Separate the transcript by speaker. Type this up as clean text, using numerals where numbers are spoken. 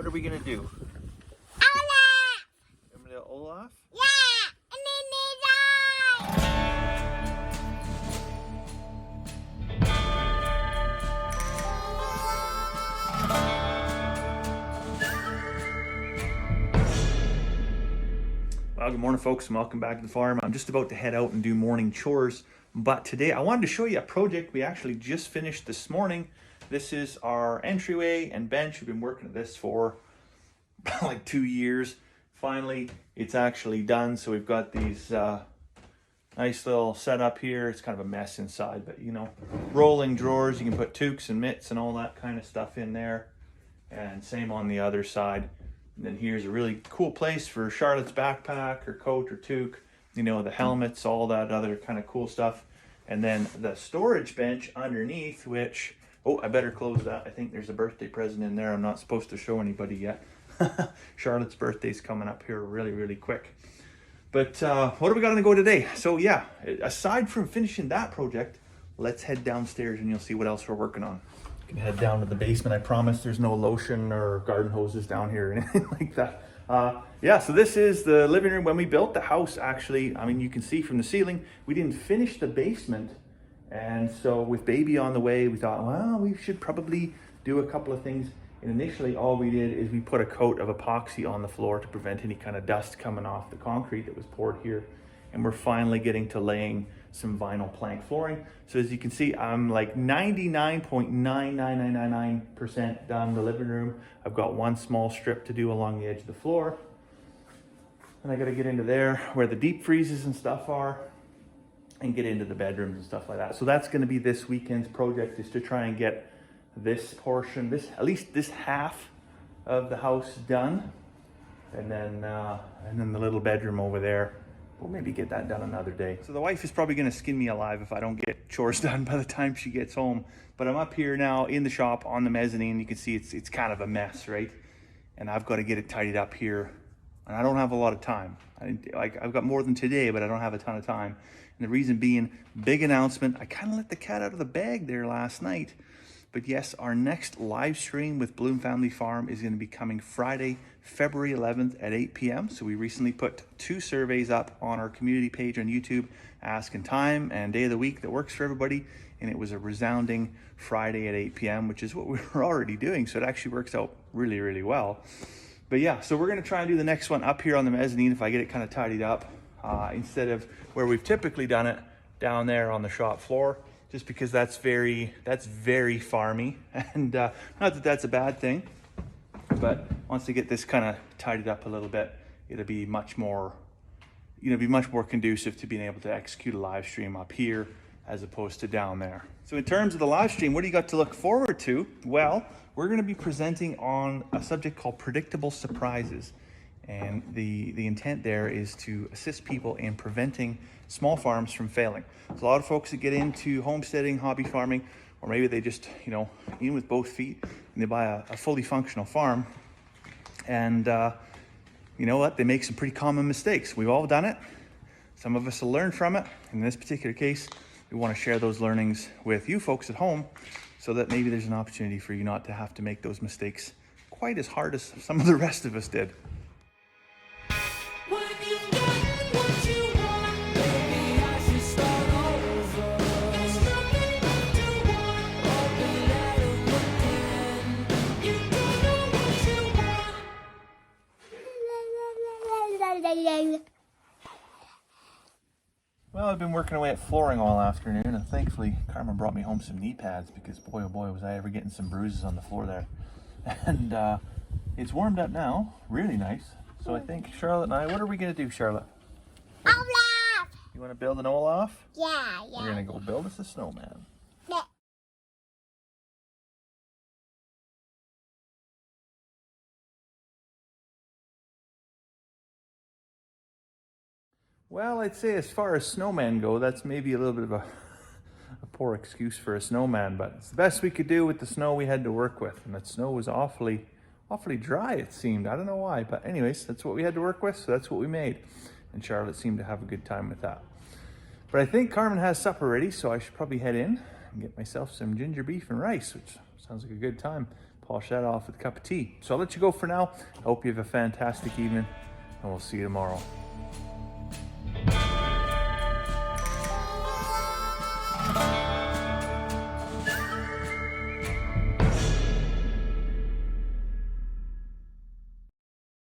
Speaker 1: are we gonna do?
Speaker 2: Olaf!
Speaker 1: I'm gonna do Olaf?
Speaker 2: Yeah! And then
Speaker 1: Well, good morning folks and welcome back to the farm. I'm just about to head out and do morning chores, but today I wanted to show you a project we actually just finished this morning. This is our entryway and bench. We've been working at this for like 2 years. Finally, it's actually done. So we've got these nice little setup here. It's kind of a mess inside, but you know, rolling drawers. You can put toques and mitts and all that kind of stuff in there. And same on the other side. And then here's a really cool place for Charlotte's backpack or coat or toque, you know, the helmets, all that other kind of cool stuff. And then the storage bench underneath, which, oh, I better close that. I think there's a birthday present in there I'm not supposed to show anybody yet. Charlotte's birthday's coming up here really, really quick. But what do we got on the go today? So yeah, aside from finishing that project, let's head downstairs and you'll see what else we're working on. Can head down to the basement. I promise there's no lotion or garden hoses down here or anything like that. Yeah, so this is the living room. When we built the house, actually, I mean, you can see from the ceiling, we didn't finish the basement. And so with baby on the way, we thought, well, we should probably do a couple of things. And initially all we did is we put a coat of epoxy on the floor to prevent any kind of dust coming off the concrete that was poured here. And we're finally getting to laying some vinyl plank flooring. So as you can see, I'm like 99.99999% done the living room. I've got one small strip to do along the edge of the floor. And I gotta get into there where the deep freezes and stuff are and get into the bedrooms and stuff like that. So that's gonna be this weekend's project, is to try and get this portion, at least this half of the house done. And then the little bedroom over there, we'll maybe get that done another day. So the wife is probably gonna skin me alive if I don't get chores done by the time she gets home. But I'm up here now in the shop on the mezzanine. You can see it's kind of a mess, right? And I've got to get it tidied up here. And I don't have a lot of time. I've got more than today, but I don't have a ton of time. And the reason being, big announcement. I kind of let the cat out of the bag there last night. But yes, our next live stream with Bloom Family Farm is going to be coming Friday, February 11th at 8 p.m. So we recently put 2 surveys up on our community page on YouTube, asking time and day of the week that works for everybody. And it was a resounding Friday at 8 p.m., which is what we were already doing. So it actually works out really, really well. But yeah, so we're going to try and do the next one up here on the mezzanine if I get it kind of tidied up, instead of where we've typically done it down there on the shop floor. Just because that's very farmy, and not that that's a bad thing, but once we get this kind of tidied up a little bit, it'll be much more, much more conducive to being able to execute a live stream up here as opposed to down there. So in terms of the live stream, what do you got to look forward to? Well, we're going to be presenting on a subject called predictable surprises. And the intent there is to assist people in preventing small farms from failing. So a lot of folks that get into homesteading, hobby farming, or maybe they just, in with both feet and they buy a fully functional farm. And you know what? They make some pretty common mistakes. We've all done it. Some of us will learn from it. In this particular case, we want to share those learnings with you folks at home so that maybe there's an opportunity for you not to have to make those mistakes quite as hard as some of the rest of us did. Well, I've been working away at flooring all afternoon, and thankfully Carmen brought me home some knee pads because boy oh boy was I ever getting some bruises on the floor there. And it's warmed up now, really nice. So I think Charlotte and I, what are we gonna do, Charlotte?
Speaker 2: Olaf!
Speaker 1: You wanna build an Olaf?
Speaker 2: Yeah.
Speaker 1: We're gonna go build us a snowman.
Speaker 2: Yeah.
Speaker 1: Well, I'd say as far as snowmen go, that's maybe a little bit of a poor excuse for a snowman, but it's the best we could do with the snow we had to work with. And that snow was awfully dry, it seemed. I don't know why, but anyways, that's what we had to work with, so that's what we made. And Charlotte seemed to have a good time with that. But I think Carmen has supper ready, so I should probably head in and get myself some ginger beef and rice, which sounds like a good time. polish that off with a cup of tea. So I'll let you go for now. I hope you have a fantastic evening, and we'll see you tomorrow.